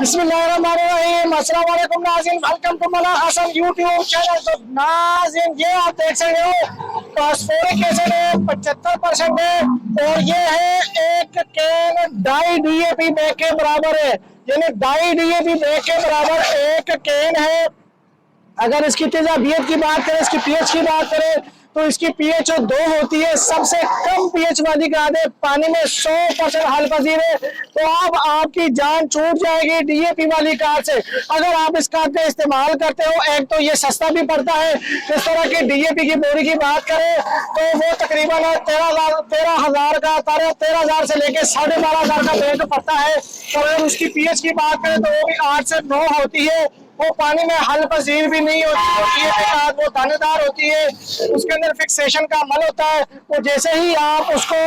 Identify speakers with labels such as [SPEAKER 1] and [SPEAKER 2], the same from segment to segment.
[SPEAKER 1] बिस्मिल्लाहिर्रहमानिर्रहीम, अस्सलाम वालेकुम नाज़रीन, वेलकम टू मना हसन यूट्यूब चैनल। तो नाज़रीन ये आप देख सकते हो फॉस्फोरिक एसिड है 75% है और ये है एक कैन डाई DAP बैग के बराबर है, यानी डाई DAP बैग के बराबर एक कैन है। अगर इसकी तेजाबियत की बात करें, इसकी पीएच की बात करें तो इसकी पीएच 2 होती है। सबसे कम पीएच वाली खाद है, पानी में 100% हल पजीर है। तो अब आपकी जान छूट जाएगी DAP वाली खाद से अगर आप इस खाद का इस्तेमाल करते हो। एक तो ये सस्ता भी पड़ता है। इस तरह की DAP की बोरी की बात करें तो वो तकरीबन 13,000 का 13,000 से लेके 12,500 का रेट पड़ता है। और अगर उसकी पीएच की बात करें तो वो भी 8 से 9 होती है। वो पानी में हल पजीर भी नहीं होती है, वो दानेदार होती है, उसके अंदर फिक्सेशन का अमल होता है। वो जैसे ही आप उसको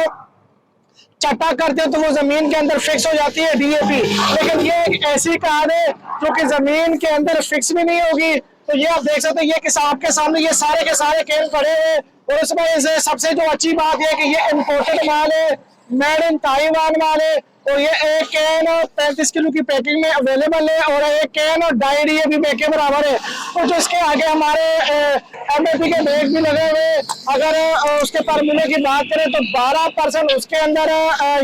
[SPEAKER 1] चट्टा करते हो तो वो जमीन के अंदर फिक्स हो जाती है DAP। लेकिन ये एक ऐसी खाद है जो कि जमीन के अंदर फिक्स भी नहीं होगी। तो ये आप देख सकते हो, ये कि आपके सामने ये सारे के सारे कैन पड़े हुए। और इस वजह से सबसे जो अच्छी बात है कि ये इम्पोर्टेड माल है, मेड इन ताइवान माल है। और ये एक कैन 35 किलो की पैकिंग में अवेलेबल है और एक कैन और डाई DAP बैग के बराबर है। और जो इसके आगे हमारे MAP के बैग भी लगे हुए। अगर उसके फार्मूले की बात करें तो 12% उसके अंदर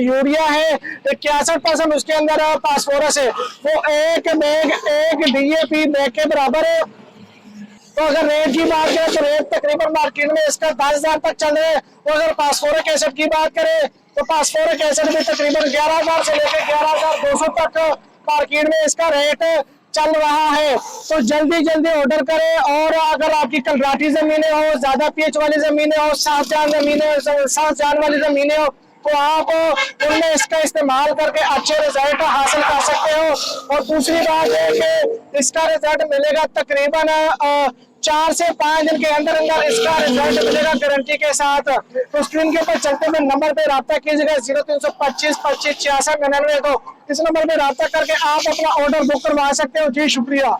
[SPEAKER 1] यूरिया है, 61% उसके अंदर फास्फोरस है। वो एक बैग एक DAP बैग के बराबर है। तो अगर रेट की बात करें तो रेट तकरीबन मार्केट में इसका 10,000 तक चल रहा है। और अगर फास्फोरिक एसिड की बात करें तो फास्फोरिक एसिड भी तकरीबन 11,000 से लेकर 11,200 तक मार्केट में इसका रेट चल रहा है। तो जल्दी ऑर्डर करें। और अगर आपकी कलराटी जमीनें हो, ज्यादा पीएच वाली जमीनें हो, साफ जान वाली जमीनें हो तो आप उनमें इसका इस्तेमाल करके अच्छे रिजल्ट हासिल कर सकते हो। और दूसरी बात है कि इसका रिजल्ट मिलेगा तकरीबन 4 से 5 दिन के अंदर इसका रिजल्ट मिलेगा गारंटी के साथ। तो स्क्रीन के ऊपर चलते हुए नंबर पे रब्ता कीजिएगा 0325 25 66 99। तो इस नंबर पे रब्ता करके आप अपना ऑर्डर बुक करवा सकते हो। जी शुक्रिया।